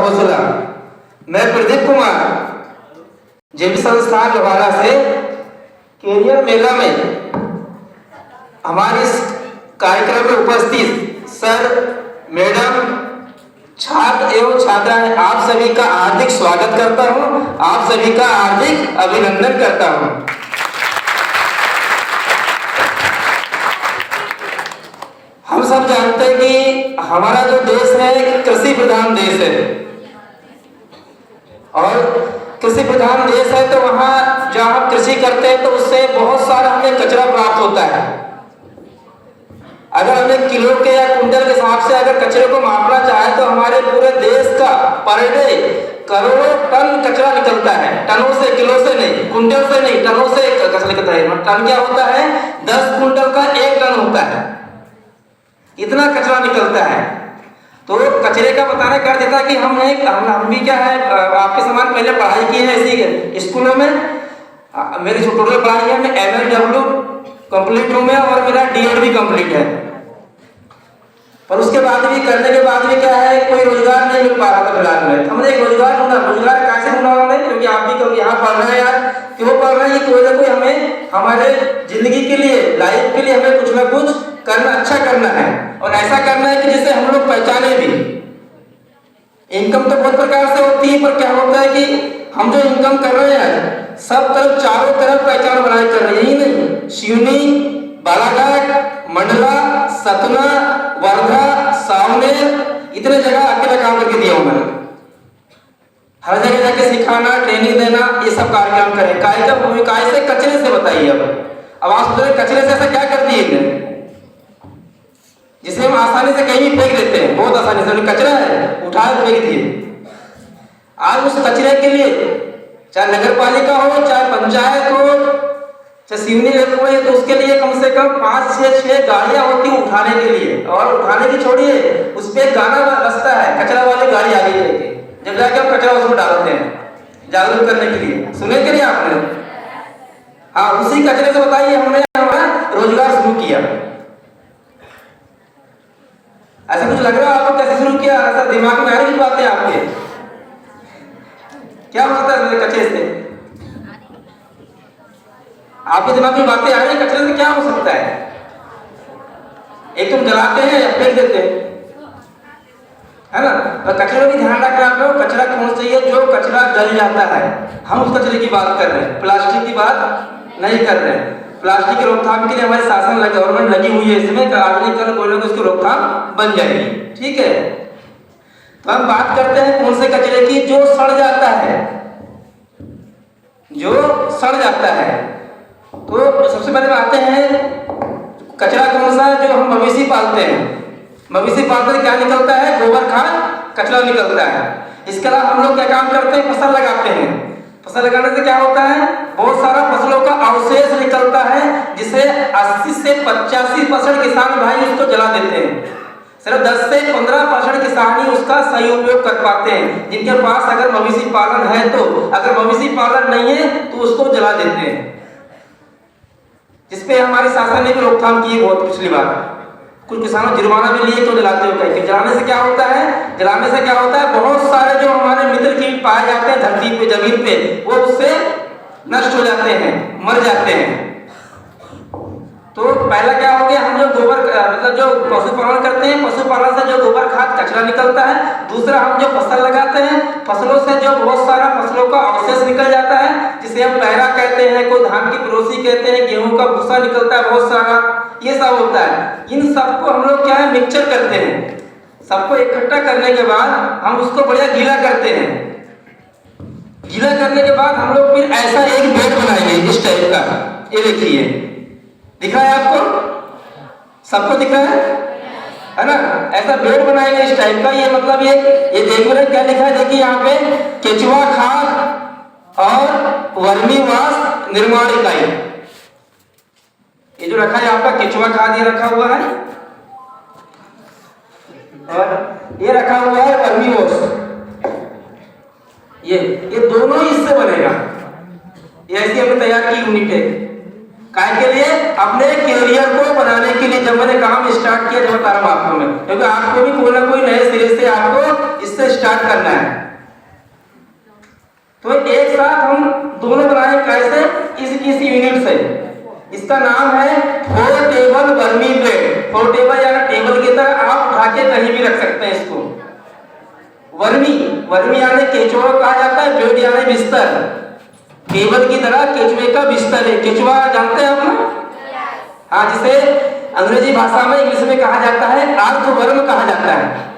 हौसला। मैं प्रदीप कुमार जेबी संस्थान लोहारा से कैरियर मेला में हमारे इस कार्यक्रम में उपस्थित सर, मैडम, छात्र एवं छात्राएं आप सभी का हार्दिक स्वागत करता हूं, आप सभी का हार्दिक अभिनंदन करता हूं। हम सब जानते हैं कि हमारा जो देश है कृषि प्रधान देश है और कृषि प्रधान देश है तो वहाँ जहाँ हम कृषि करते हैं तो उससे बहुत सारा हमें कचरा प्राप्त होता है। अगर हमें किलो के या कुंटल के हिसाब से अगर कचरे को मापना चाहे तो हमारे पूरे देश का पर डे करोड़ों टन कचरा निकलता है। टनों से, किलो से नहीं, कुंटल से नहीं, टनों से कचरा निकलता है। टन क्या होता है? 10 कुंटल का 1 टन होता है, इतना कचरा निकलता है। तो कचरे का बताना कर देता कि हम भी क्या है, आपके समान पहले पढ़ाई की है इसी स्कूलों में। मेरी जो टोटल पढ़ाई है, मैं MLW कंप्लीट हूँ मैं और मेरा DED भी कंप्लीट है। पर उसके बाद भी करने के बाद भी क्या है, कोई रोजगार नहीं मिल पा रहा था फिलहाल में। हमने एक रोजगार ढूंढा। रोजगार कैसे ढूंढा हमने? क्योंकि आप भी कभी यहाँ पढ़ रहे हैं यार, क्यों पढ़ रहे हैं कि कोई ना कोई हमें हमारे जिंदगी के लिए, लाइफ के लिए हमें कुछ ना कुछ करना, अच्छा करना है और ऐसा करना है कि जिसे हम लोग पहचाने भी। इनकम तो बहुत प्रकार से होती है, पर क्या होता है कि हम जो इनकम कर रहे हैं सब तरफ, चारों तरफ पहचान बनाए कर रहे हैं। यही नहीं, सिवनी, बालाघाट, मंडला, सतना, वर्धा, सावनेर, इतने जगह अकेला काम करके दिया हूं मैंने। हर जगह जाके सिखाना, ट्रेनिंग देना, ये सब कार्यक्रम करें। काय से कचरे से बताइए। अब आप सोच रहे कचरे से ऐसा क्या कर दिए जिसे हम आसानी से कहीं भी फेंक देते हैं, बहुत आसानी से। कचरा है, उठाए फेंक दिए। आज उस कचरे के लिए चाहे नगर पालिका हो, चाहे पंचायत हो, चाहे सिवनी लेवल हो, तो उसके लिए कम से कम 5-6 गाड़ियां होती है उठाने के लिए। और उठाने की छोड़िए, उस पर गाना बजता है, कचरा वाली गाड़ी आगे लेके, जब जाके हम कचरा उसमें डालते हैं जागरूक करने के लिए। सुने के लिए आपने? हाँ, उसी कचरे से बताइए हमने हमारा रोजगार शुरू किया। ऐसा कुछ लग रहा है आपको? कैसे शुरू किया? ऐसा दिमाग में आ रही बातें आपके? क्या हो सकता है कचरे से? आपके दिमाग में बातें आ रही है कचरे से क्या हो सकता है? एक तुम जलाते हैं या फेंक देते हैं, है ना? और कचरे में ध्यान रखना आपको, कचरा कौन चाहिए? जो कचरा जल जाता है। हम उस कचरे की बात कर रहे हैं, प्लास्टिक की बात नहीं कर रहे हैं। प्लास्टिक की रोकथाम के लिए हमारी शासन गवर्नमेंट लगी हुई है इसमें, आज नहीं कल कोई ना कोई उसकी रोकथाम बन जाएगी। ठीक है, तो हम बात करते हैं कौन से कचरे की? जो सड़ जाता है, जो सड़ जाता है। तो सबसे पहले आते हैं कचरा कौन सा? जो हम मवेशी पालते हैं। मवेशी पालते क्या निकलता है? गोबर खाद कचरा निकलता है। इसके अलावा हम लोग क्या काम करते हैं? फसल लगाते हैं। फसल लगाने से क्या होता है? बहुत सारा फसलों का अवशेष निकलता है, जिसे 80 से 85% किसान भाई उसको जला देते हैं। सिर्फ 10 से 15% किसान ही उसका सही उपयोग कर पाते हैं। जिनके पास अगर मवेशी पालन है तो, अगर मवेशी पालन नहीं है तो उसको जला देते हैं, जिसपे हमारी शासन ने भी रोकथाम की है बहुत पिछली बार। कुछ किसानों जुर्माना भी लिए तो जलाते हो कहीं। जलाने से क्या होता है? जलाने से क्या होता है? बहुत सारे जो हमारे मित्र कीट पाए जाते हैं धरती पे, जमीन पे, वो उससे नष्ट हो जाते हैं, मर जाते हैं। तो पहला क्या हो गया? हम जो गोबर मतलब जो पशुपालन करते हैं, पशुपालन से जो गोबर खाद कचरा निकलता है। दूसरा, हम जो फसल लगाते हैं, फसलों से जो बहुत सारा फसलों का अवशेष निकल जाता है, जिसे हम पैरा कहते हैं, कोई धान की परोसी कहते हैं, गेहूं का भूसा निकलता है बहुत सारा, ये सब होता है। इन सबको हम लोग क्या है? मिक्सचर करते हैं। सबको इकट्ठा करने के बाद हम उसको बढ़िया गीला करते हैं। गीला करने के बाद हम लोग फिर ऐसा एक बेड बनाएंगे इस टाइप का। ये देखिए, दिख रहा है आपको? सबको दिख रहा है ना? ऐसा बेड बनाएंगे इस टाइप का। ये मतलब ये देख रहे क्या लिखा है? देखिए यहाँ पे, केचुआ खाद और वर्मी वाश निर्माण इकाई। ये जो रखा है आपका केचुआ खाद, ये रखा हुआ है, और ये रखा हुआ है वर्मी वाश। ये दोनों इससे बनेगा। ये ऐसी हमने तैयार की यूनिट है। काय के लिए? अपने कैरियर को बनाने के लिए। जब मैंने काम स्टार्ट किया, जब बता रहा हूं आपको मैं, क्योंकि आपको भी कोई ना कोई नए सिरे से आपको इससे स्टार्ट करना है। तो एक साथ हम दोनों बनाए कैसे, इस यूनिट से। इसका नाम है फोल्डेबल वर्मी ब्लेड। फोल्डेबल यानी टेबल की तरह आप उठा के कहीं भी रख सकते हैं इसको। वर्मी, वर्मी यानी केचुआ कहा जाता है, ब्लेड यानी बिस्तर। टेबल की तरह केचुए का बिस्तर है। केचुआ जानते हैं आप ना? हाँ, जिसे अंग्रेजी भाषा में, इंग्लिश में कहा जाता है अर्थवर्म कहा जाता है,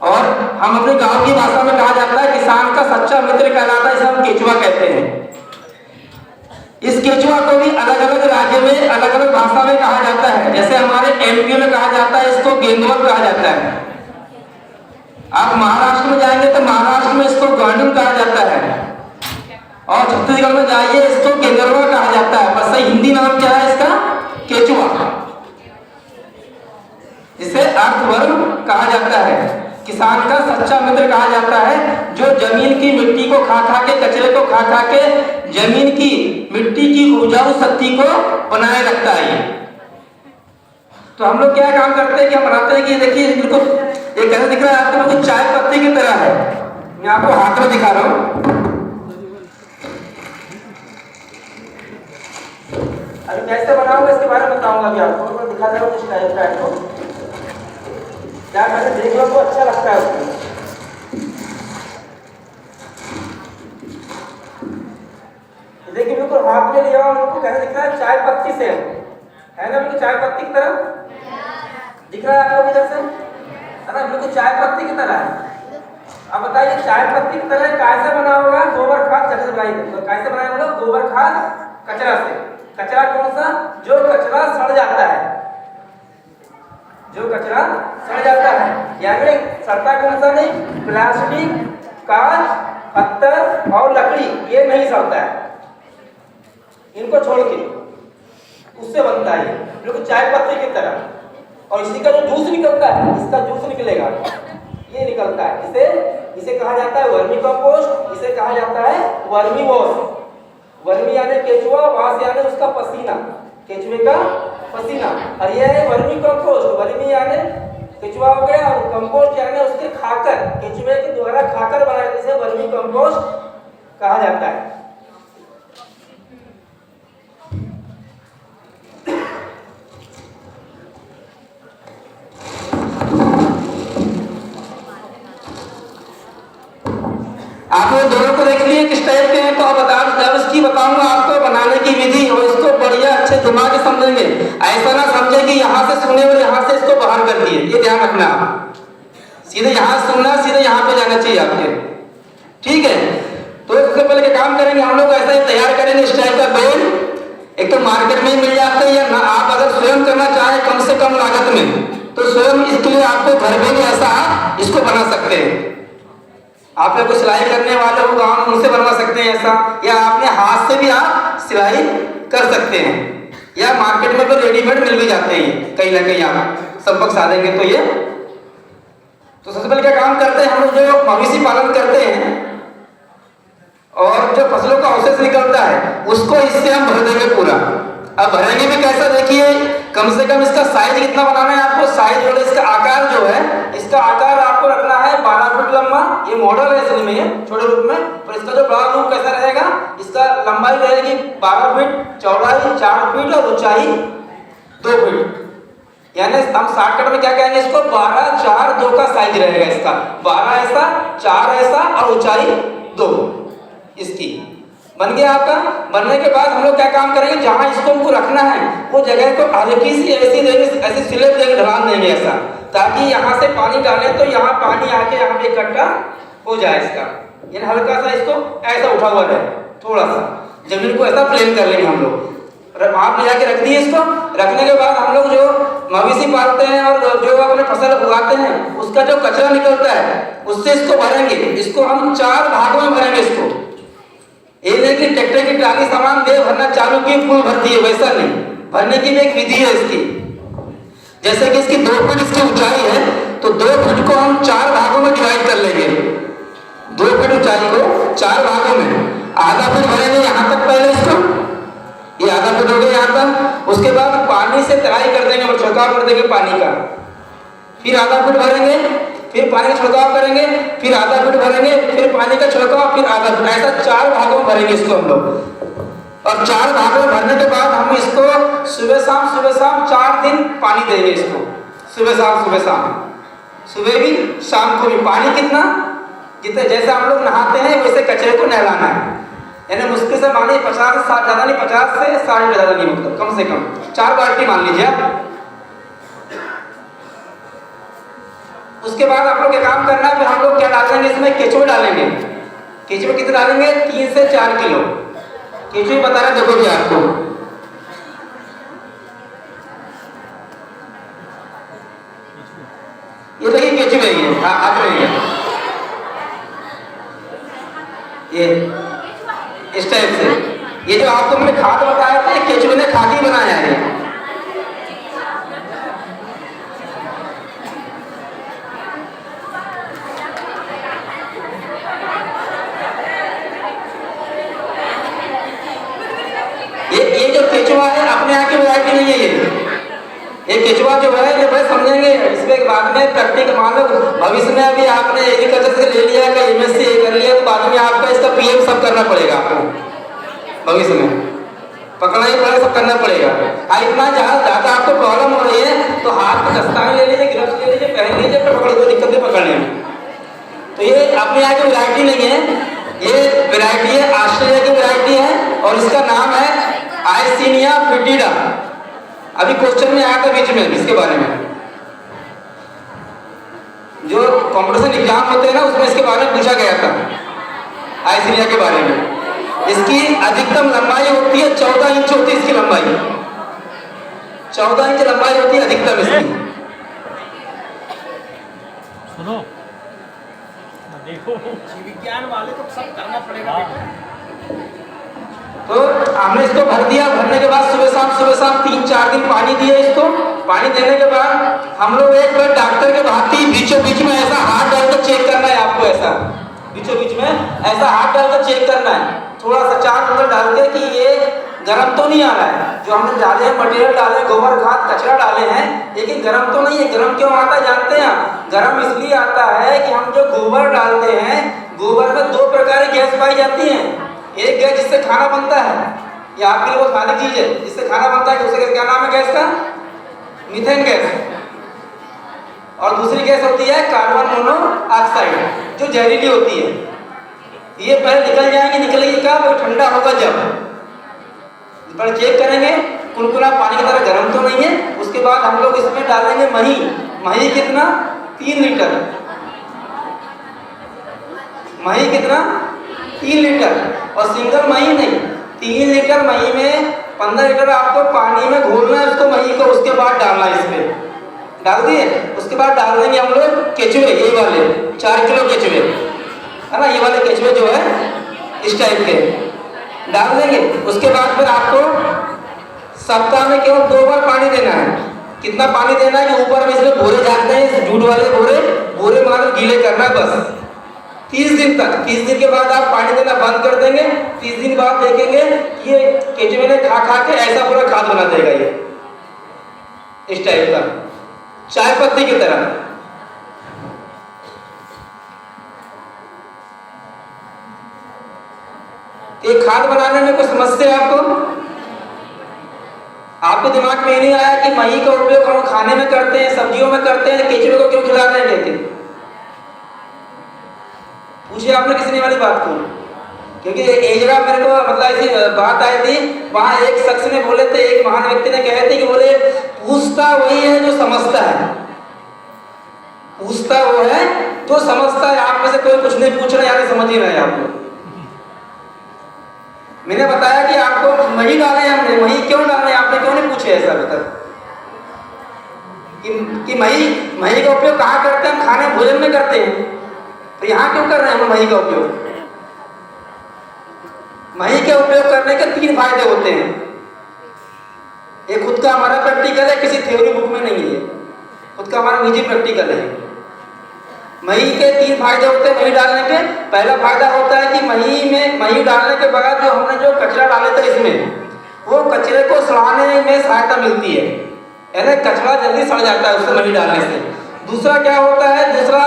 और हम अपने गांव की भाषा में कहा जाता है किसान का सच्चा मित्र कहलाता है, इसे हम केचुआ कहते हैं। इस केचुआ को भी अलग अलग राज्य में अलग अलग भाषा में कहा जाता है। जैसे हमारे एमपी में कहा जाता है इसको गेंदवल कहा जाता है। आप महाराष्ट्र में जाएंगे तो महाराष्ट्र में इसको गांडुल कहा जाता है, और छत्तीसगढ़ में जाइए इसको गेंदरवा कहा जाता है। बस सही हिंदी नाम क्या है इसका? केचुआ। इसे अर्थवर्म कहा जाता है, किसान का सच्चा मित्र कहा जाता है, जो जमीन की मिट्टी को खा खा के, कचरे को खा खा के जमीन की मिट्टी की उपजाऊ शक्ति को बनाए रखता है। तो हम लोग क्या काम करते हैं कि हम बनाते हैं कि देखिए बिल्कुल ये कैसे दिख रहा है आपको, बिल्कुल चाय पत्ती की तरह है। मैं आपको हाथ में दिखा रहा हूं। अभी कैसे बनाऊंगा इसके बारे में बताऊंगा अभी आपको। मैं दिखा रहा हूं इस टाइप का आपको, क्या मैंने देख लो तो अच्छा लगता है उसमें। देखिए बिल्कुल हाथ में लिया हुआ, उनको कैसे दिख रहा है? चाय पत्ती से है ना, बिल्कुल चाय पत्ती की तरह दिख रहा है आपको इधर से, है ना, बिल्कुल चाय पत्ती की तरह है। अब बताइए चाय पत्ती की तरह कैसे बना होगा? गोबर खाद कचरा से बनाएंगे। कैसे बनाए हम लोग? गोबर खाद कचरा से। कचरा कौन सा? जो कचरा सड़ जाता है, जो कचरा सड़ जाता है, यानी सड़ता कौन सा नहीं? प्लास्टिक, कांच, पत्थर और लकड़ी, ये नहीं सड़ता है। इनको छोड़ के उससे बनता है बिल्कुल चाय पत्ती की तरह। और इसी का जो जूस निकलता है, इसका जूस निकलेगा, ये निकलता है। इसे कहा जाता है वर्मी कंपोस्ट, इसे कहा जाता है वर्मी वॉश। वर्मी यानी केचुआ, वाश यानी उसका पसीना, केचुए का पसीना, और यह है वर्मी कंपोस्ट। वर्मी यानी केचुआ हो गया, और कंपोस्ट यानी उसके खाकर, केचुए के द्वारा खाकर बनाने, इसे वर्मी कंपोस्ट कहा जाता है। आपने दोनों को देख लिए किस टाइप के हैं, तो अब इसकी बताऊंगा आपको बनाने की विधि, और इसको बढ़िया अच्छे दिमाग से समझेंगे। ऐसा ना समझे कि यहाँ से सुने और यहाँ से इसको बाहर कर दिए, ये ध्यान रखना। आप सीधे यहाँ सुनना, सीधे यहाँ पे जाना चाहिए आपके, ठीक है? तो सबसे पहले क्या काम करेंगे हम लोग, ऐसा ही तैयार करेंगे इस टाइप का बेल। एक तो मार्केट में ही मिल जाते हैं, या ना आप अगर स्वयं करना चाहें कम से कम लागत में, तो स्वयं इसके लिए आपको घर में भी ऐसा आप इसको बना सकते हैं। आप लोग सिलाई करने वाले हो गाँव में, उनसे बनवा सकते हैं ऐसा, या आपने हाथ से भी आप सिलाई कर सकते हैं, या मार्केट में तो रेडीमेड मिल भी जाते हैं कहीं ना कहीं, आप संपर्क साधेंगे तो ये। तो सबसे पहले क्या काम करते हैं हम लोग, जो मवेशी पालन करते हैं और जो फसलों का अवशेष निकलता है उसको इससे हम भर देंगे पूरा। अब भरेंगे भी कैसा, देखिए कम से कम इसका साइज कितना बनाना है आपको, साइज और इसका आकार जो है, इसका आकार आपको रखना है 12 फीट लंबा। ये मॉडल है इसलिए में छोटे रूप में, और इसका जो बड़ा रूप कैसा रहेगा, इसका लंबाई रहेगी 12 फीट, चौड़ाई 4 फीट और ऊंचाई 2 फीट। यानी हम शॉर्टकट में क्या कहेंगे इसको, 12, 4, 2 का साइज रहेगा इसका। 12 ऐसा, 4 ऐसा और ऊंचाई 2 इसकी। बन गया आपका। बनने के बाद हम लोग क्या काम करेंगे, जहां इसको हमको रखना है वो जगह को हल्की सी ऐसी देंगे, ऐसी स्लिप देंगे, ढलान देंगे ऐसा, ताकि यहाँ से पानी डालें तो यहाँ पानी आके यहाँ पे इकट्ठा हो जाए इसका। यानी हल्का सा इसको ऐसा उठा हुआ रहे, थोड़ा सा जमीन को ऐसा प्लेन कर लेंगे हम लोग। आप ले जाके रख दिए इसको। रखने के बाद हम लोग जो मवेशी पालते हैं और जो अपने फसल उगाते हैं उसका जो कचरा निकलता है उससे इसको भरेंगे। इसको हम 4 भागों में भरेंगे इसको। ये नहीं कि ट्रैक्टर की ट्राली सामान दे भरना चालू की फुल भर दिए, वैसा नहीं। भरने की भी एक विधि है इसकी। जैसे कि इसकी 2 फीट इसकी ऊंचाई है, तो 2 फीट को हम 4 भागों में डिवाइड कर लेंगे। 2 फीट ऊंचाई को 4 भागों में आधा फीट भरेंगे यहाँ तक पहले इसको, ये आधा फीट हो गया यहाँ तक। उसके बाद पानी से तराई कर देंगे और छिड़काव कर देंगे पानी का। फिर आधा फीट भरेंगे, फिर पानी का छिड़काव करेंगे, फिर आधा फीट भरेंगे, फिर पानी का छिड़काव, फिर आधा फीट, ऐसा 4 भागों में भरेंगे इसको हम लोग। और 4 भागों में भरने के बाद हम इसको सुबह शाम 4 दिन पानी देंगे इसको, सुबह शाम, सुबह भी शाम को भी। पानी कितना, जितने जैसे हम लोग नहाते हैं वैसे कचरे को नहलाना है, यानी मुश्किल से मानिए 50 से 60, ज़्यादा नहीं, 50 से 60 ज़्यादा नहीं, मतलब कम से कम 4 बाल्टी मान लीजिए आप। उसके बाद आप लोग क्या काम करना है, फिर हम लोग क्या डालेंगे इसमें, केचुए डालेंगे। केचुए कितने डालेंगे, 3 से 4 किलो केचुए बता रहे, देखो भी आपको। ये देखिए केचुए ये हाथ में ये इस टाइप से, ये जो आपको मैंने खाद बताया था केचुए ने खा के बनाया है। ये जो केचुआ है अपने यहाँ की वैरायटी नहीं है, ये केचुआ जो है ये भाई समझेंगे इसके बाद में प्रैक्टिकल, मान लो भविष्य में अभी आपने एग्रीकल्चर से ले लिया का MSc कर लिया तो बाद में आपका इसका PM सब करना पड़ेगा आपको, भविष्य में पकड़ना ही पड़ेगा, सब करना पड़ेगा। इतना ज़्यादा आपको प्रॉब्लम हो रही है तो हाथ में दस्ताने ले लीजिए, ग्लव्स ले लीजिए, पहन लीजिए, फिर पकड़, कोई दिक्कत नहीं पकड़ने में। तो ये अपने यहाँ की वैरायटी नहीं है, ये वैरायटी है ऑस्ट्रेलिया की वैरायटी है और इसका नाम है आइसिनिया फिटिडा। अभी क्वेश्चन में आया था बीच में इसके बारे में, जो कॉम्पिटिशन एग्जाम होते हैं ना उसमें इसके बारे में पूछा गया था, आइसिनिया के बारे में। इसकी अधिकतम लंबाई होती है 14 इंच होती है इसकी लंबाई, 14 इंच लंबाई होती है अधिकतम इसकी। सुनो देखो विज्ञान वाले तो सब करना पड़ेगा। तो हमने इसको भर दिया, भरने के बाद सुबह शाम 3-4 दिन पानी दिए इसको। पानी देने के बाद हम लोग एक बार डॉक्टर के भांति बीचों बीच में ऐसा हाथ डालकर चेक करना है आपको, ऐसा बीचों बीच में ऐसा हाथ डालकर चेक करना है, थोड़ा सा 4 उंगली डाल के कि ये गर्म तो नहीं आ रहा है। जो हमने डाले हैं मटेरियल डाले, गोबर खाद कचरा डाले हैं, लेकिन गर्म तो नहीं है। गर्म क्यों आता है जानते हैं? गर्म इसलिए आता है कि हम जो गोबर डालते हैं, गोबर में 2 प्रकार की गैस पाई जाती है। एक गैस जिससे खाना बनता है, ये आपके लिए बहुत खाने की चीज है, जिससे खाना बनता है, दूसरी गैस क्या नाम है गैस का? Methane gas. और दूसरी गैस होती है कार्बन मोनोऑक्साइड, जो जहरीली होती है। ये पहले निकल जाएंगे, निकलेगी कब? वो ठंडा होगा जब। पर चेक करेंगे कुलकुला पानी की तरह गर्म तो नहीं है। उसके बाद हम लोग इसमें डालेंगे मही। मही कितना? 3 लीटर। मही कितना? 3 लीटर। और सिंगल मही नहीं, 3 लीटर मही में 15 लीटर आपको पानी में घोलना है उसको, मही को। उसके बाद डालना है इसमें, डाल दिए। उसके बाद डाल देंगे हम लोग केचुए, ये वाले 4 किलो केचुए है ना, ये वाले केचुए जो है इस टाइप के डाल देंगे। उसके बाद फिर आपको सप्ताह में केवल 2 बार पानी देना है। कितना पानी देना है कि ऊपर में इसमें बोरे जाते हैं, जूट वाले बोरे मार गीले करना है बस 30 दिन तक। 30 दिन के बाद आप पानी देना बंद कर देंगे। 30 दिन बाद देखेंगे ये केचुए ने खा के ऐसा पूरा खाद बना देगा, ये इस टाइप का चाय पत्ती की तरह। ये खाद बनाने में कोई समस्या है आपके दिमाग में नहीं आया कि मही का उपयोग हम खाने में करते हैं, सब्जियों में करते हैं, केचुए को क्यों खिला रहे हैं लेके? पूछिए आपने किसी ने वाली बात को। क्योंकि एक जगह मेरे को मतलब ऐसी बात आई थी, वहां एक शख्स ने बोले थे, एक महान व्यक्ति ने कहे थे कि बोले पूछता वही है जो समझता है। पूछता वो है जो समझता है। आप में से कोई कुछ नहीं पूछ रहे, यानी समझ ही रहे हैं आप लोग। मैंने बताया कि आपको मही डाले, हमने मही क्यों डाले, आपने क्यों नहीं पूछे ऐसा अभी तक कि मही का उपयोग कहाँ करते हैं? हम खाने भोजन में करते हैं, तो यहाँ क्यों कर रहे हैं हम मही का उपयोग? मही के उपयोग करने के 3 फायदे होते हैं। ये खुद का हमारा प्रैक्टिकल है, किसी थ्योरी बुक में नहीं है, खुद का हमारा निजी प्रैक्टिकल है। मही के 3 फायदे होते हैं मही डालने के। पहला फायदा होता है कि मही डालने के बाद जो हमने जो कचरा डाले थे इसमें, वो कचरे को सड़ाने में सहायता मिलती है, यानी कचरा जल्दी सड़ जाता है उससे मही डालने से। दूसरा क्या होता है, दूसरा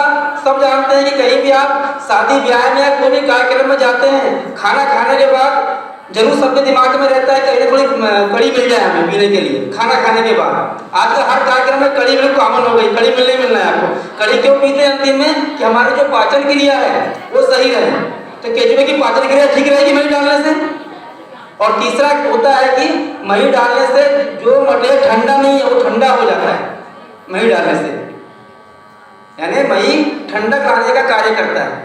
सब जानते हैं कि कहीं भी आप शादी ब्याह में या कोई भी कार्यक्रम में जाते हैं, खाना खाने के बाद जरूर सबके दिमाग में रहता है कहीं थोड़ी कड़ी मिल जाए हमें पीने के लिए खाना खाने के बाद। आजकल हर कार्यक्रम में कड़ी बिल्कुल कॉमन हो गई, कड़ी मिलना है आपको। कड़ी क्यों पीते हैं अंतिम में, कि हमारी जो पाचन क्रिया है वो सही रहे, तो केचुए की पाचन क्रिया ठीक रहेगी मही डालने से। और तीसरा होता है कि मही डालने से जो मटेरियल ठंडा नहीं है वो ठंडा हो जाता है मही डालने से, यानी मही ठंडक लाने का कार्य करता है।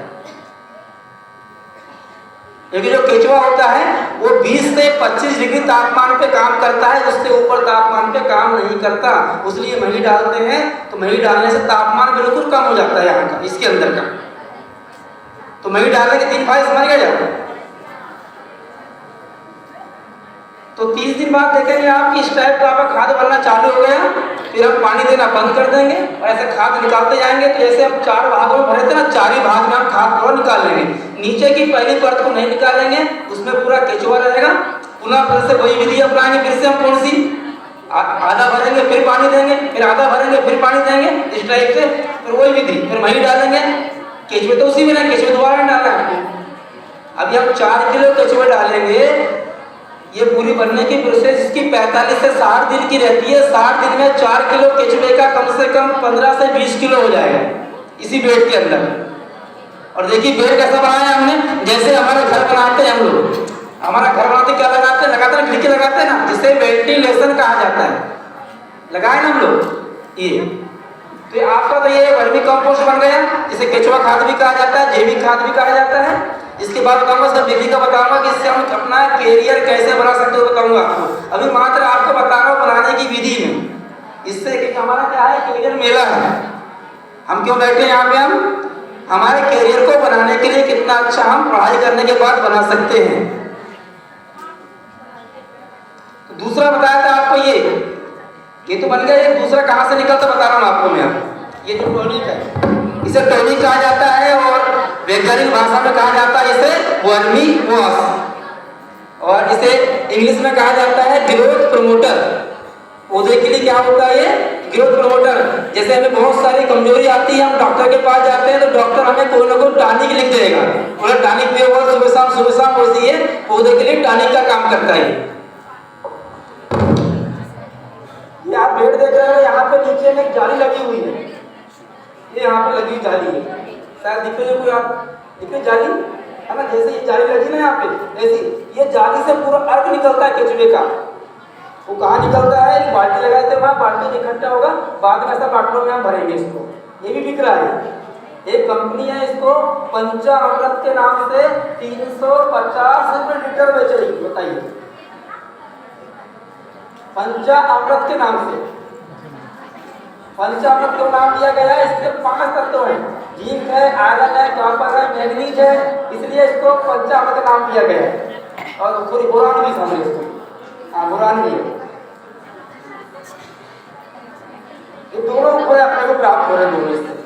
क्योंकि जो केचुआ होता है वो 20 से 25 डिग्री तापमान पे काम करता है, उससे ऊपर तापमान पे काम नहीं करता, इसलिए मही डालते हैं। तो मही डालने से तापमान बिल्कुल कम हो जाता है यहाँ का, इसके अंदर का। तो मही डालने के 3 फायदे समझ गए। तो 30 दिन बाद देखेंगे आप कि इस टाइप का आपका खाद बनना चालू हो गया, फिर हम पानी देना बंद कर देंगे और ऐसे खाद निकालते जाएंगे। तो जैसे हम 4 भागों में भरे थे ना, 4 ही भाग में हम खाद पूरा निकाल लेंगे। नीचे की पहली परत को नहीं निकालेंगे, उसमें पूरा केचुआ रहेगा। पुनः फिर से वही विधि अपनाएंगे, फिर से हम कौन सी आधा भरेंगे फिर पानी देंगे, फिर आधा भरेंगे फिर पानी देंगे, इस टाइप से फिर वही विधि, फिर वही डालेंगे। केचुए तो उसी में ना, केचुए दोबारा डालना है। अभी हम 4 किलो केचुए डालेंगे, ये पूरी बनने की प्रोसेस इसकी 45 से 60 दिन की रहती है। 60 दिन में 4 किलो केचुए का कम से कम 15 से 20 किलो हो जाएगा इसी बेड के अंदर। और देखिए बेड कैसा बनाया हमने, जैसे हमारे घर बनाते हैं हम लोग, हमारा घर बनाते क्या लगाते हैं खिड़की लगाते हैं ना, जिसे वेंटिलेशन कहा जाता है, लगाए ना हम लोग ये। तो आपका तो ये वर्मी कंपोस्ट बन गया, जिसे केचुआ खाद भी कहा जाता है, जैविक खाद भी कहा जाता है। इसके बाद बताऊंगा सब विधि का बताऊंगा कि इससे हम अपना कैरियर कैसे बना सकते हो बताऊंगा आपको। अभी मात्र आपको बता रहा हूँ बनाने की विधि में, इससे कि हमारा क्या है कैरियर मेला है। हम क्यों बैठे हैं यहाँ पे, हम हमारे कैरियर को बनाने के लिए कितना अच्छा हम पढ़ाई करने के बाद बना सकते हैं। तो दूसरा बताया था आपको ये तो बन गया। ये दूसरा कहाँ से निकलता बता रहा हूँ आपको मैं। ये जो टॉनिक है इसे टॉनिक कहा जाता है और वैज्ञानिक भाषा में कहा जाता है इसे वर्मी वॉश, और इसे इंग्लिश में कहा जाता है ग्रोथ प्रमोटर। पौधे के लिए क्या होता है ये ग्रोथ प्रमोटर। जैसे हमें बहुत सारी कमजोरी आती है, हम डॉक्टर के पास जाते हैं तो डॉक्टर हमें कोई ना कोई टॉनिक लिख देगा, बोला टॉनिक पियो और सुबह शाम वैसे ये पौधे के लिए टॉनिक का काम करता है। ये आप पेड़ देख रहे हो, यहाँ पे नीचे में एक जाली लगी हुई है, ये यहाँ पे लगी जाली है, शायद दिख रही है कोई, आप दिख जाली है ना, जैसे ये जाली लगी ना यहाँ पे, ऐसी ये जाली से पूरा अर्क निकलता है केचुए का। वो कहाँ निकलता है, एक बाल्टी लगाए थे वहाँ, बाल्टी इकट्ठा होगा, बाद में ऐसा बाटलों में हम भरेंगे इसको। ये भी बिक रहा है, एक कंपनी है इसको पंचामृत के नाम से 350 रुपये लीटर बेच रही है, बताइए पंचामृत के नाम से। पंचामृत को नाम दिया गया है, इसके 5 तत्व हैं, जिंक है, आयरन है, कॉपर है, मैग्नीज है, इसलिए इसको पंचामृत का नाम दिया गया है। और थोड़ी बोरान भी समझे इसको, बोरान भी है। ये दोनों उपाय अपने को प्राप्त हो रहे हैं दोनों से।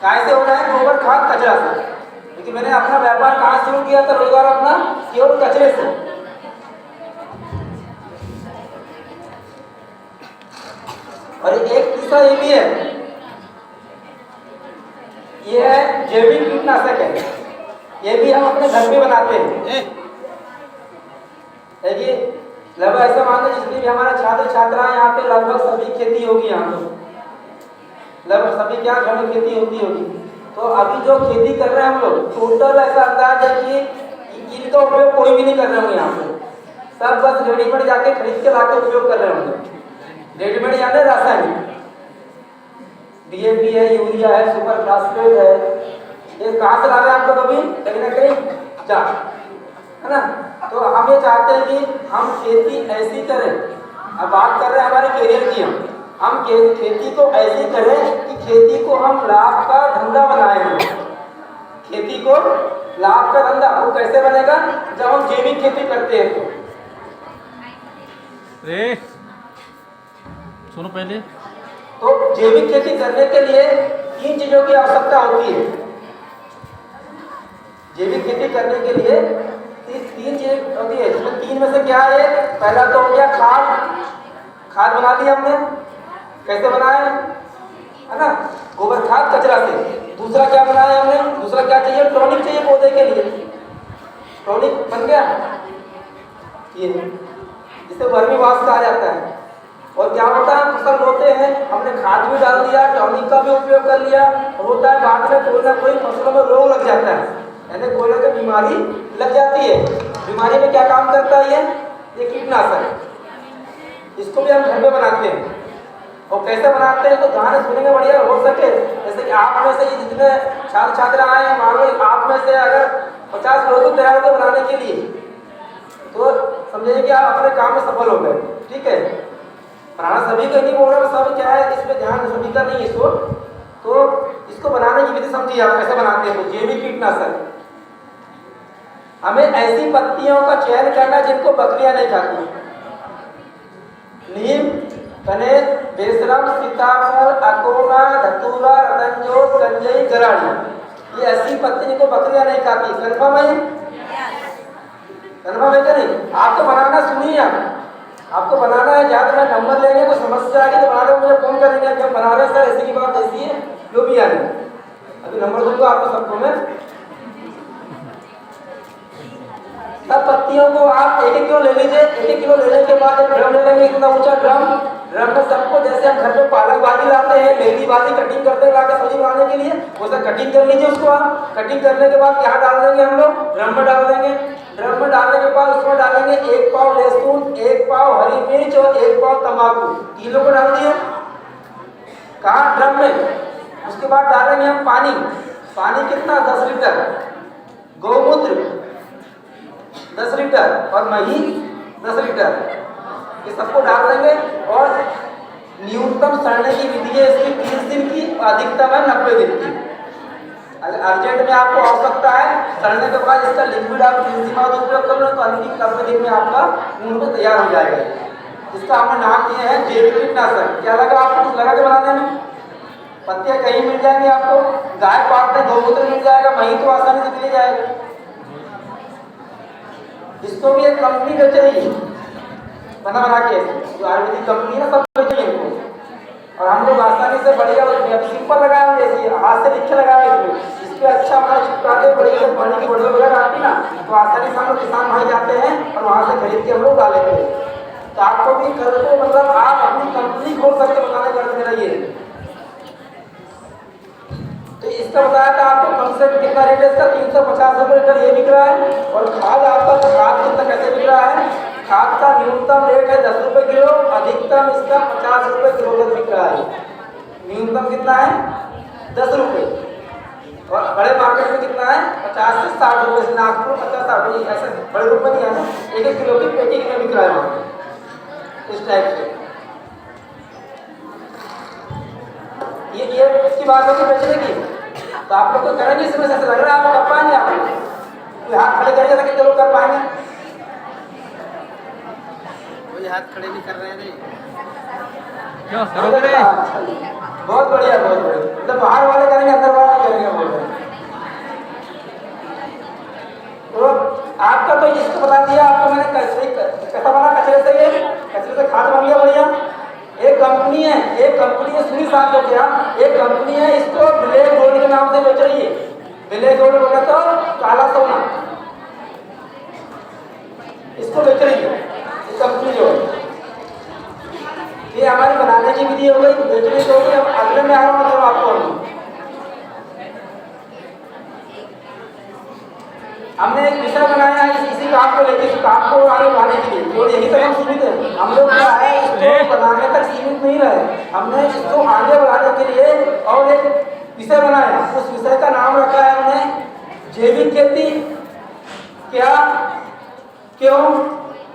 कैसे हो रहा है, गोबर खाद कचरा से। क्योंकि मैंने अपना व्यापार कहाँ शुरू किया था, रोजगार अपना केवल कचरे से। और एक तीसरा ये भी है, ये है जैविक कीटनाशक है, ये भी हम अपने घर में बनाते हैं। देखिए लगभग ऐसा मान लो जितनी भी हमारा छात्र छात्राएं यहाँ पे लगभग सभी खेती होगी, यहाँ पे लगभग सभी क्या घर में खेती होती होगी। तो अभी जो खेती कर रहे हैं हम लोग, टोटल ऐसा अंदाज है कि इनका उपयोग कोई भी नहीं कर रहे होंगे यहाँ पे, सब बस रेडीमेड जाके खरीद के लाके उपयोग कर रहे होंगे। रेडीमेड यानी रासायनिक, डीएपी है, यूरिया है, सुपर फास्फेट है, ये कहाँ से ला रहे हैं आप लोग अभी कहीं ना कहीं जा, है ना। तो हम ये चाहते हैं कि हम खेती ऐसी करें, अब बात कर रहे हैं हमारे कैरियर की, हम खेती को ऐसी करें कि खेती को हम लाभ का धंधा बनाएं। खेती को लाभ का धंधा वो कैसे बनेगा, जब हम जैविक खेती करते हैं। तो सुनो पहले, तो जैविक खेती करने के लिए 3 चीजों की आवश्यकता होती है। जैविक खेती करने के लिए 3 चीजें होती है, जिसमें 3 में से क्या है, पहला तो हो गया खाद। खाद बना ली हमने, कैसे बनाए, है ना, गोबर खाद कचरा से। दूसरा क्या बनाया हमने, दूसरा क्या चाहिए, टॉनिक चाहिए पौधे के लिए, टॉनिक बन गया ये, जिसे वर्मीवाश कहा जाता है। और क्या होता है, फसल बोते हैं, हमने खाद भी डाल दिया, टॉनिक का भी उपयोग कर लिया, होता है बाद में कोई ना कोई फसलों में रोग लग जाता है, यानी कोई ना कोई बीमारी लग जाती है। बीमारी में क्या काम करता है ये कीटनाशक, इसको भी हम घर में बनाते हैं। और कैसे बनाते हैं तो गाने सुनेंगे बढ़िया हो सके। जैसे कि आप में से ये जितने छात्र छात्रा आए हैं, मान लो आप में से अगर 50 लोग तैयार होकर बनाने के लिए, तो समझिए कि आप अपने काम में सफल हो गए। ठीक है, बनाना सभी का नहीं बोल रहा, सब क्या है इसमें ध्यान सभी का नहीं इसको, तो इसको बनाने की विधि समझिए आप कैसे बनाते हैं। तो जैविक कीटनाशक, हमें ऐसी पत्तियों का चयन करना है जिनको बकरियां नहीं खाती। नीम, कनेर, बेशरम, सीताफल, अकोना, धतूरा, रतनजोत, गंजई, गराड़ी, ये ऐसी पत्ती जिनको बकरियां नहीं खाती। कन्फर्म है, कन्फर्म है क्या नहीं? आपको बनाना, सुनिए आपको बनाना है, ज्यादा मैं नंबर लेंगे कोई समस्या आएगी तो बना मुझे फोन करेंगे कि हम बना रहे हैं सर, ऐसी की बात ऐसी है, जो भी आए अभी नंबर दूंगा आपको सबको मैं। सब पत्तियों को आप 1-1 किलो ले लीजिए। 1-1 किलो लेने के बाद एक ड्रम ले लेंगे, इतना ऊंचा ड्रम में सबको, जैसे हम घर पे पालक भाजी लाते हैं, मेथी भाजी कटिंग करते हैं लाके सब्जी बनाने के लिए, वैसे कटिंग कर लीजिए उसको। आप कटिंग करने के बाद क्या डाल देंगे हम लोग, ड्रम में डाल देंगे। ड्रम में डालने के बाद उसमें डालेंगे 1 पाव लहसुन, 1 पाव हरी मिर्च और 1 पाव तंबाकू, तीनों को डाल दिए कहाँ, ड्रम में। उसके बाद डालेंगे हम पानी, पानी कितना, 10 लीटर, गौमूत्र 10 लीटर और मही 10 लीटर, ये सबको डाल देंगे। और न्यूनतम सड़ने की विधि है इसकी 30 दिन की, अधिकतम है 90 दिन की। अगर अर्जेंट में आपको आवश्यकता है सड़ने के बाद इसका लिक्विड आप 30 दिन बाद उपयोग कर लो तो अंतिम 90 दिन में आपका मूल तैयार हो जाएगा। इसका हमने नाम दिया है जैविक कीटनाशक। क्या लगा आपको, कुछ लगा के बनाने में? पत्तियां कहीं मिल जाएंगी आपको, गाय पालते गौमूत्र मिल जाएगा, मही तो आसानी से मिल जाएगा। इसको भी एक कंपनी बेच रही है बना के, जो आयुर्वेदिक कंपनी है सब बेच रही है इनको, और हम लोग आसानी से बढ़िया सिंपल लगाए हुए, हाथ से लिखे लगाए इसमें, इसके अच्छा हमारा चिपकाते बढ़िया से पानी की बोतल वगैरह आती ना, तो आसानी से हम लोग किसान भाई जाते हैं और वहाँ से खरीद के हम लोग डाले थे। तो आपको भी कल को मतलब आप अपनी कंपनी खोल सकते, बताने करते रहिए। तो इसका बताया था आपको कम से कम कितना रेट है इसका, 350 रुपये लीटर ये बिक रहा है। और खाद आपका, खाद कितना कैसे बिक रहा है, खाद का न्यूनतम रेट है 10 रुपये किलो, अधिकतम इसका 50 रुपये किलो तक बिक रहा है। न्यूनतम कितना है, 10 रुपये, और बड़े मार्केट में कितना है, 50 से 60 रुपये से, नागपुर 50-60 रुपये, ऐसे बड़े रुपये नहीं है, 1-1 किलो की पैकिंग में बिक रहा है वहाँ इस टाइप से। ये इसकी बात होगी बेचने की, तो आप लोग तो करेंगे, इसमें से लग रहा है आप कर पाएंगे, आप कोई हाथ खड़े करिए ताकि लोग कर पाएंगे, कोई हाथ खड़े नहीं कर रहे हैं। क्यों करोगे? बहुत बढ़िया, बहुत बढ़िया, मतलब बाहर वाले करेंगे अंदर वाले करेंगे बोल रहे हैं। तो आपका तो इसको बता दिया आपको मैंने, कैसा बना, कचरे से, ये कचरे से खाद बन गया बढ़िया। एक कंपनी है सुनी साथ हो गया, एक कंपनी है इसको ब्लैक गोल्ड के नाम से बेच रही है। ब्लैक गोल्ड बोला तो काला सोना, इसको बेच रही है ये कंपनी जो है। ये हमारी बनाने की विधि हो गई, बेचने की हो गई। अब अगले में आ रहा हूँ मतलब आपको, हमने एक विषय बनाया है इसी काम को लेकर, इस काम को आगे बढ़ाने के लिए, और यही तक हम सीमित है। हम लोग क्या है, इसको बनाने तक सीमित नहीं रहे, हमने इसको आगे बढ़ाने के लिए और एक विषय बनाया। उस विषय का नाम रखा है हमने जैविक खेती, क्या, क्यों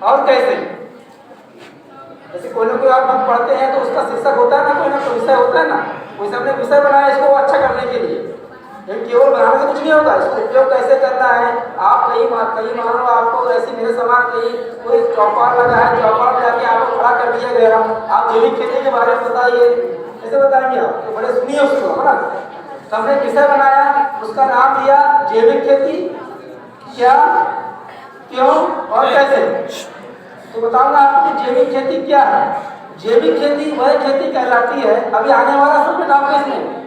और कैसे। जैसे कोई ना कोई आप बुक पढ़ते हैं तो उसका शीर्षक होता है ना कोई विषय होता है ना, वैसे हमने विषय बनाया इसको अच्छा करने के लिए। केवल बनाने से कुछ नहीं होगा, इसको उपयोग कैसे करना है। आप कहीं मान लो आपको ऐसी मेरे समान कहीं कोई चौपाल लगा है, चौपाल जाके आपको खड़ा कर दिया गया, आप जैविक खेती के बारे में बताइए, कैसे बताएंगे आप, तो बड़े सुनिए उसको, है ना। तो हमने विषय बनाया, उसका नाम दिया जैविक खेती, क्या, क्यों और कैसे। तो बताऊंगा आपको जैविक खेती क्या है। जैविक खेती वह खेती कहलाती है, अभी आने वाला समय आपको इसमें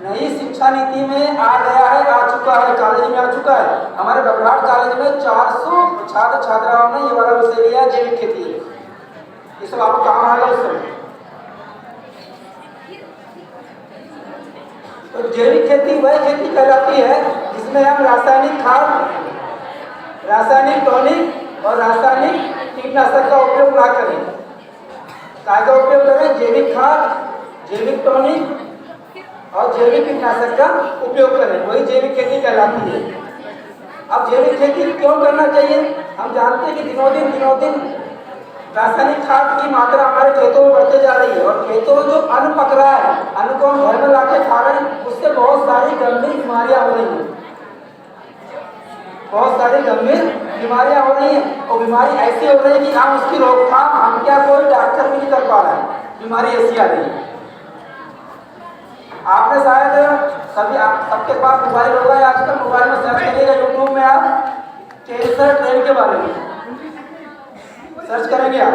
नई शिक्षा नीति में आ गया है, आ चुका है, कॉलेज में आ चुका है। हमारे बघराट कॉलेज में 400 छात्र छात्राओं ने ये वाला विषय लिया है, जैविक खेती। ये सब आपको काम आएगा उस समय। तो जैविक खेती वह खेती कहलाती है जिसमें हम रासायनिक खाद, रासायनिक टॉनिक और रासायनिक कीटनाशक का उपयोग ना करें। काय का उपयोग करें? जैविक खाद, जैविक टॉनिक और जैविक कीटनाशक का उपयोग करें, वही जैविक खेती कहलाती है। अब जैविक खेती क्यों करना चाहिए? हम जानते हैं कि दिनों दिन रासायनिक खाद की मात्रा हमारे खेतों में बढ़ते जा रही है, और खेतों में जो अन्न पक रहा है, अन्न को हम घर में लाके खा रहे हैं, उससे बहुत सारी गंभीर बीमारियां हो रही हैं, बहुत सारी गंभीर बीमारियां हो रही हैं। और बीमारी ऐसी हो रही है कि हम उसकी रोकथाम हम क्या कोई डॉक्टर भी नहीं कर पा रहा है, बीमारी ऐसी आ रही है। आपने शायद कभी, आप सबके पास मोबाइल होगा, आजकल मोबाइल में सर्च करिएगा, यूट्यूब में आप कैंसर ट्रेन के बारे में सर्च करेंगे आप,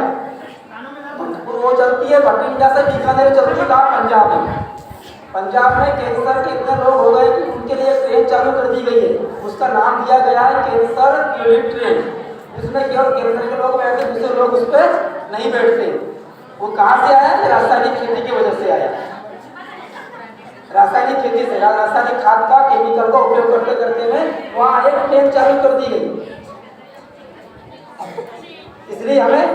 वो चलती है भटिंडा से बीकानेर चलती है, पंजाब में। पंजाब में कैंसर के इतने लोग हो गए कि उनके लिए ट्रेन चालू कर दी गई है, उसका नाम दिया गया है कैंसर पीड़ित ट्रेन। उसमें केवल कैंसर के लोग बैठते, दूसरे लोग उस पर नहीं बैठते। वो कहाँ से आया? रासायनिक खेती की वजह से आया, रासायनिक खेती से, रासायनिक खाद का, केमिकल का उपयोग करते करते में वहाँ एक ट्रेन चालू कर दी गई। इसलिए हमें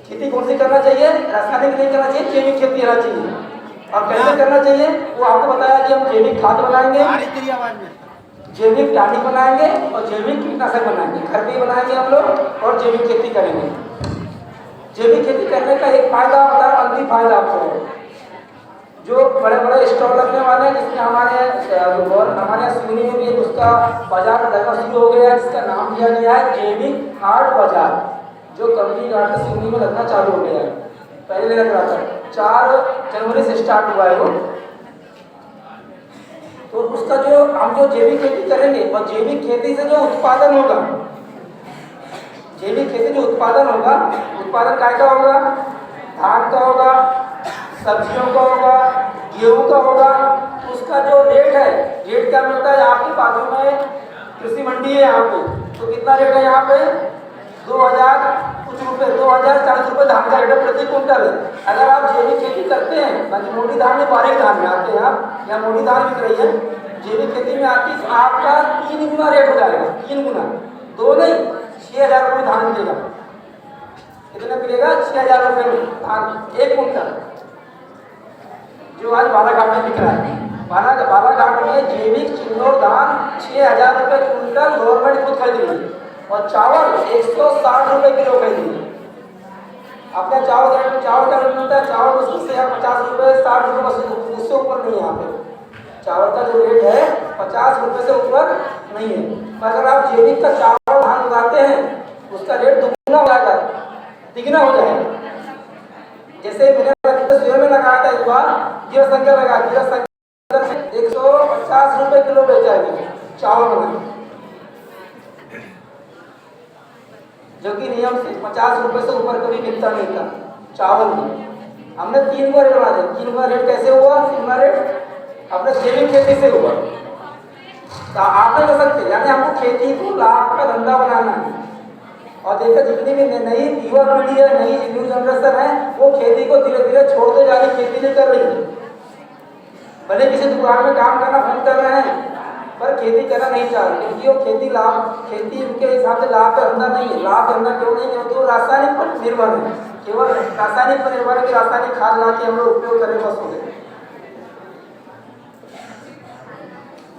खेती कौन सी करना चाहिए? रासायनिक नहीं करना चाहिए, जैविक खेती करना चाहिए। और कैसे करना चाहिए वो आपको बताया कि हम जैविक खाद बनाएंगे, जैविक टॉनिक बनाएंगे और जैविक कीटनाशक बनाएंगे, घर पे बनाएंगे हम लोग, और जैविक खेती करेंगे। जैविक खेती करने का एक फायदा बता रहा हूं, अंतिम फायदा आपको है। जो बड़े बड़े स्टॉल लगने वाले हैं, जिसमें हमारे यहाँ सिवनी में भी उसका बाजार लगना शुरू हो गया है, जिसका नाम दिया गया है जैविक हाट बाजार, जो कंपनी घाट सिवनी में लगना चालू हो गया है। पहले लग रहा था, 4 जनवरी से स्टार्ट हुआ है वो। तो उसका जो हम जो जैविक खेती करेंगे, और जैविक खेती से जो उत्पादन होगा, जैविक खेती जो उत्पादन होगा, उत्पादन काय का होगा? धान का होगा, सब्जियों का होगा, गेहूं का होगा। उसका जो रेट है, रेट क्या मिलता है? आपके बाजू में कृषि मंडी है यहाँ पे, तो कितना रेट है यहाँ पे? 2000 कुछ रुपए, 2040 रुपए धान का रेट है प्रति क्विंटल। अगर आप जैविक खेती करते हैं, बाकी मोटी धान में, बारीक धान में आते हैं आप, यहाँ मोटी धान बिक रही है, जैविक खेती में आती है, आपका 3 गुना रेट हो जाएगा, 3 गुना, 2 नहीं 6000 रुपये धान मिलेगा। कितना मिलेगा? 6000 रुपये में धान 1 क्विंटल, जो आज बालाघाट में बिक रहा है। बालाघाट में जैविक चिन्नौर धान 6000 रुपये क्विंटल गवर्नमेंट खुद खरीद रही है, और चावल 160 रुपये किलो खरीद रही है। अपने चावल का रेट मिलता है, चावल उससे 50 रुपये 60 रुपये, उससे ऊपर नहीं है। यहाँ पे चावल का जो रेट है 50 रुपये से ऊपर नहीं है। पर अगर आप जैविक का चावल धान उगाते हैं, उसका रेट दुगना हो जाएगा, तिगुना हो जाएगा। जैसे मैंने शेयर में लगाया था, इस बार जीरा संकर लगा, जीरा संकर 150 रुपये किलो बेचा है चावल बना, जो कि नियम से 50 रुपये से ऊपर कभी मिलता नहीं था चावल में। हमने 3 गुना रेट बना दिया। 3 गुना रेट कैसे हुआ? 3 गुना रेट अपने जैविक खेती से हुआ। तो आप नहीं कर सकते, यानी हमको खेती को लाभ का धंधा बनाना है। और देखिए, जितनी भी नई युवा पीढ़ी है, नई न्यू जनरेशन है, वो खेती को धीरे धीरे छोड़ते जा रही, खेती नहीं कर रही है। भले किसी दुकान में काम करना बंद कर रहे हैं, पर खेती करना नहीं चाह रहे, क्योंकि वो खेती उनके हिसाब से लाभ का धंधा नहीं है। लाभ धंधा क्यों नहीं? क्योंकि वो रासायनिक पर निर्भर है, केवल रासायनिक पर निर्भर है कि रासायनिक खाद ला के हम लोग उपयोग करें, बस हो गए।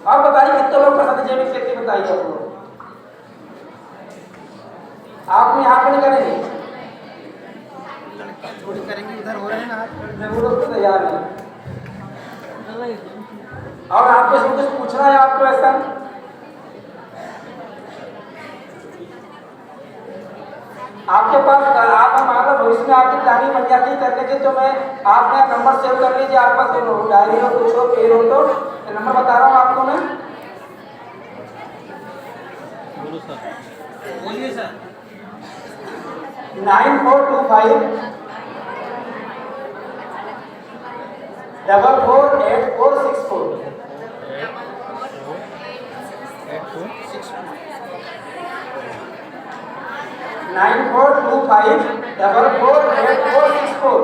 आप बताइए कितने लोग पसंद है जैविक खेती? बताइए आप लोग। आप यहाँ पर नहीं करेंगे, थोड़ी करेंगे, इधर हो रहे हैं ना, वो लोग तो तैयार है। और आपको इसमें कुछ पूछना है आपको ऐसा? आपके पास आप हमारा भविष्य में आपकी प्लानिंग बन जाती करने की, तो मैं आपने नंबर सेव कर लीजिए, आपके पास डायरी हो, कुछ हो, पेन हो, तो नंबर बता रहा हूँ आपको मैं। बोलिए सर। 9425 448464 9425448464।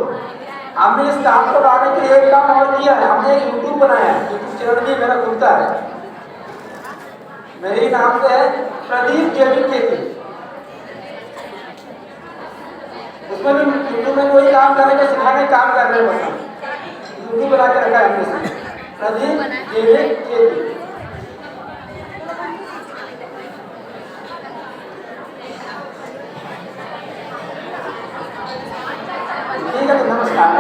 हमने इस काम को लाने के लिए एक काम और किया है, हमने एक यूट्यूब बनाया है, यूट्यूब चैनल भी मेरा खुलता है, मेरे नाम से है प्रदीप जैविक खेती। उसमें भी यूट्यूब में कोई काम करेंगे, सिखाने काम कर रहे हैं, बस यूट्यूब बना के रखा है हमने, प्रदीप जैविक खेती। ठीक है, तो नमस्कार।